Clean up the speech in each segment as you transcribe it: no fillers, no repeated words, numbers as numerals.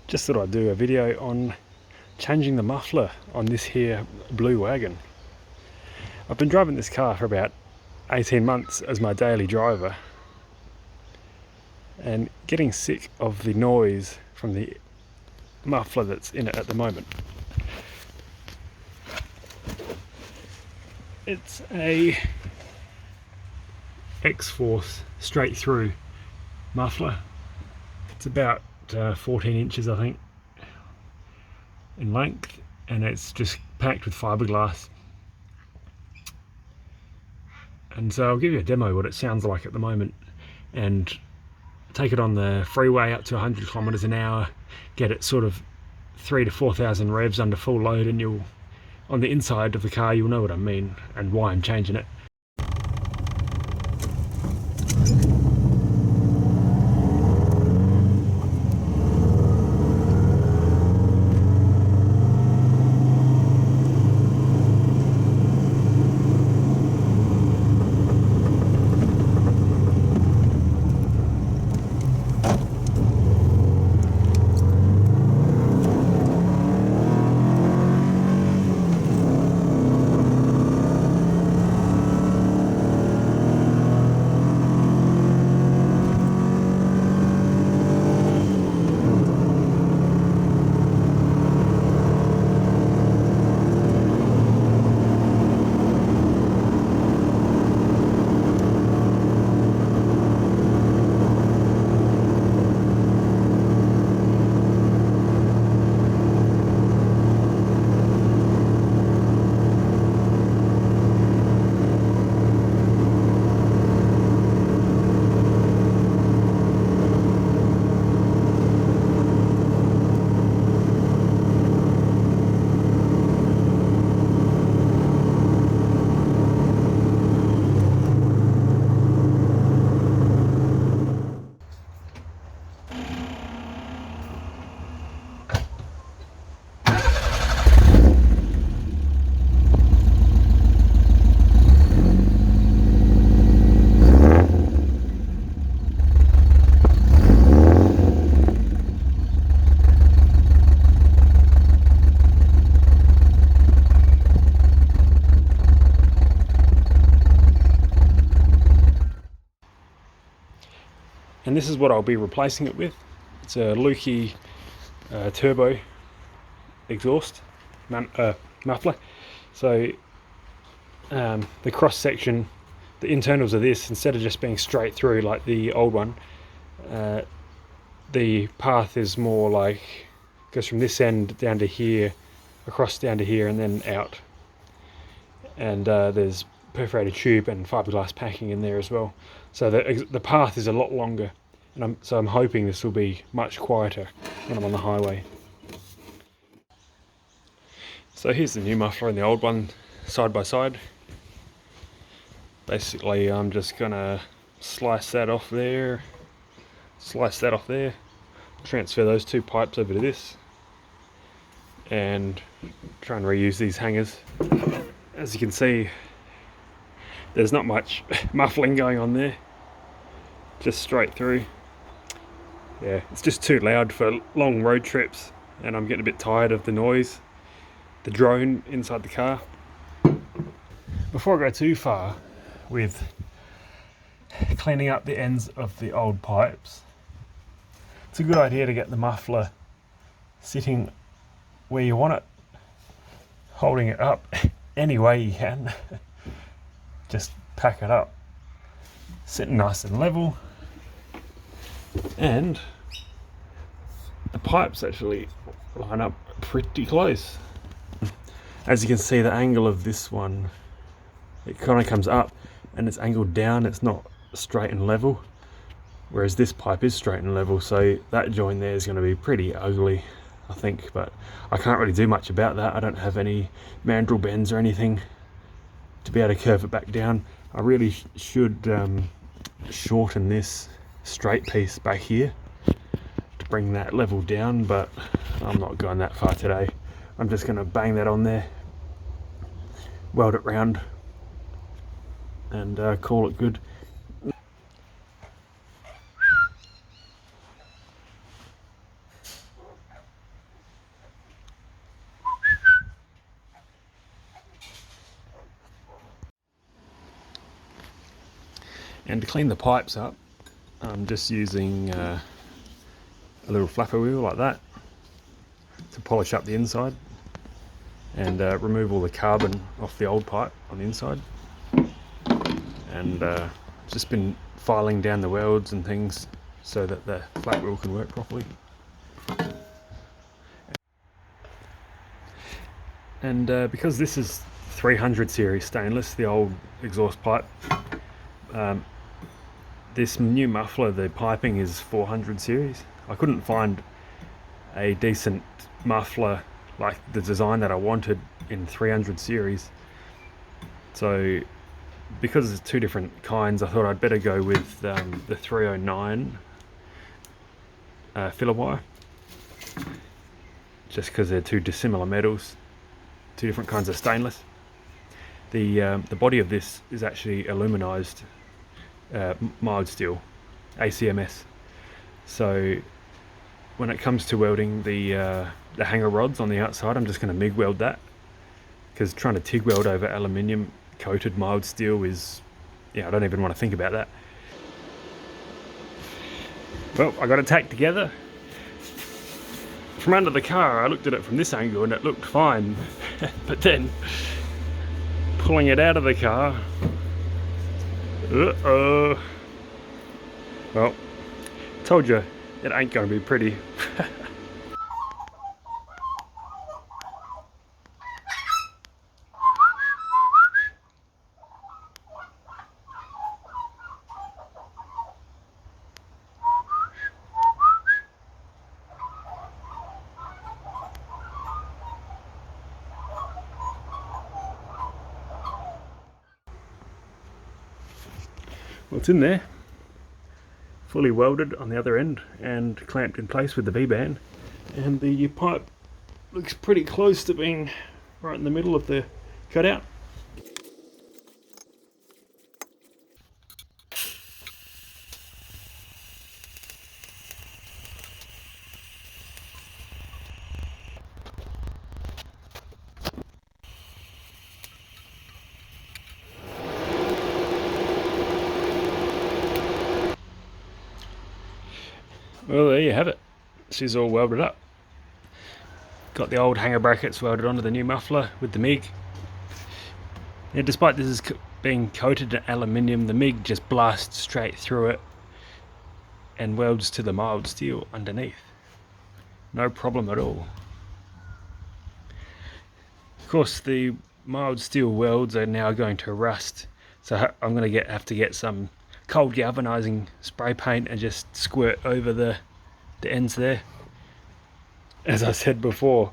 Just thought I'd do a video on changing the muffler on this here blue wagon. I've been driving this car for about 18 months as my daily driver and getting sick of the noise from the muffler that's in it at the moment. It's a X-Force straight through muffler. It's about 14 inches I think in length, and it's just packed with fiberglass. And so I'll give you a demo what it sounds like at the moment, and take it on the freeway up to 100 kilometers an hour, get it sort of 3,000 to 4,000 revs under full load, and you'll, on the inside of the car, you'll know what I mean and why I'm changing it. And this is what I'll be replacing it with. It's a Lukey Turbo exhaust muffler. So the cross section, the internals of this, instead of just being straight through like the old one, the path is more like, goes from this end down to here, across down to here, and then out. And there's perforated tube and fiberglass packing in there as well. So the path is a lot longer, and I'm hoping this will be much quieter when I'm on the highway. So here's the new muffler and the old one side by side. Basically I'm just gonna slice that off there, transfer those two pipes over to this, and try and reuse these hangers. As you can see, there's not much muffling going on there, just straight through. Yeah, it's just too loud for long road trips, and I'm getting a bit tired of the noise, the drone inside the car. Before I go too far with cleaning up the ends of the old pipes, it's a good idea to get the muffler sitting where you want it, holding it up any way you can. Just pack it up, sitting nice and level, and the pipes actually line up pretty close. As you can see, the angle of this one, it kind of comes up and it's angled down, it's not straight and level, whereas this pipe is straight and level, so that joint there is going to be pretty ugly, I think, but I can't really do much about that. I don't have any mandrel bends or anything to be able to curve it back down. I really should shorten this straight piece back here to bring that level down, but I'm not going that far today. I'm just going to bang that on there, weld it round, and call it good. And to clean the pipes up, I'm just using a little flapper wheel like that to polish up the inside and remove all the carbon off the old pipe on the inside. And just been filing down the welds and things so that the flat wheel can work properly. And because this is 300 series stainless, the old exhaust pipe, this new muffler, the piping is 400 series. I couldn't find a decent muffler like the design that I wanted in 300 series. So because there's two different kinds, I thought I'd better go with the 309 filler wire, just because they're two dissimilar metals, two different kinds of stainless. The body of this is actually aluminized mild steel, ACMS. So when it comes to welding the hanger rods on the outside, I'm just going to MIG weld that, because trying to TIG weld over aluminium coated mild steel is, yeah, I don't even want to think about that. Well, I got it tacked together. From under the car, I looked at it from this angle and it looked fine, but then pulling it out of the car, well, told you it ain't going to be pretty. Well, it's in there, fully welded on the other end and clamped in place with the V-band, and the pipe looks pretty close to being right in the middle of the cutout. Well, there you have it. She's all welded up. Got the old hanger brackets welded onto the new muffler with the MIG. Yeah, despite this is being coated in aluminium, the MIG just blasts straight through it and welds to the mild steel underneath. No problem at all. Of course, the mild steel welds are now going to rust, so I'm going to have to get some cold galvanizing spray paint and just squirt over the ends there. As I said before,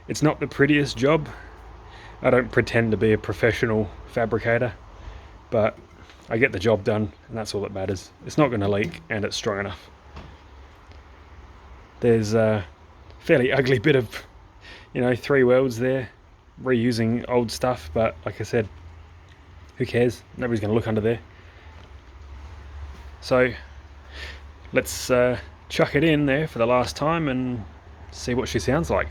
it's not the prettiest job. I don't pretend to be a professional fabricator, but I get the job done, and that's all that matters. It's not going to leak and it's strong enough. There's a fairly ugly bit of, 3 welds there, reusing old stuff, but like I said, who cares? Nobody's going to look under there. So let's chuck it in there for the last time and see what she sounds like.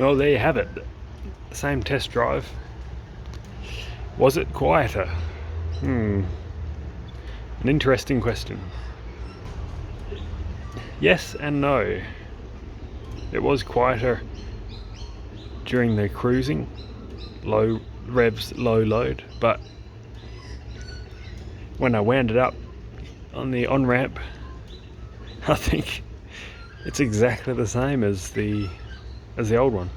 Well, there you have it. Same test drive. Was it quieter? An interesting question. Yes and no. It was quieter during the cruising, low revs, low load, but when I wound it up on the on-ramp, I think it's exactly the same as the old one.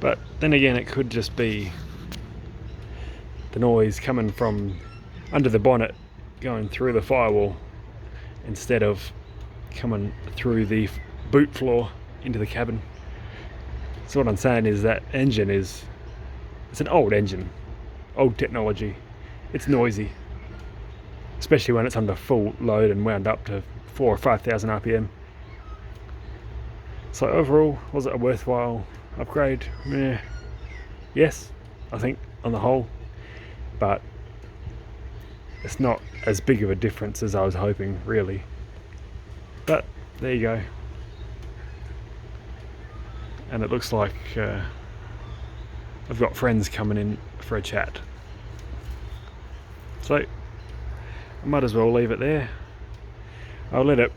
But then again, it could just be the noise coming from under the bonnet going through the firewall instead of coming through the boot floor into the cabin. So what I'm saying is that engine it's an old engine, old technology. It's noisy, especially when it's under full load and wound up to 4,000 or 5,000 RPM. So overall, was it a worthwhile upgrade? Yes, I think on the whole, but it's not as big of a difference as I was hoping, really. But there you go. And it looks like I've got friends coming in for a chat. So I might as well leave it there. I'll let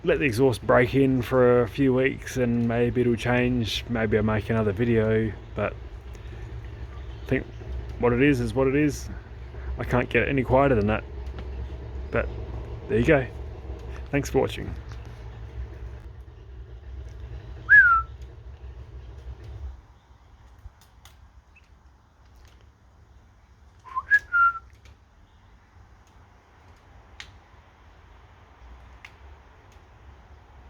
the exhaust break in for a few weeks and maybe it'll change. Maybe I'll make another video, but I think what it is what it is. I can't get it any quieter than that. But there you go. Thanks for watching.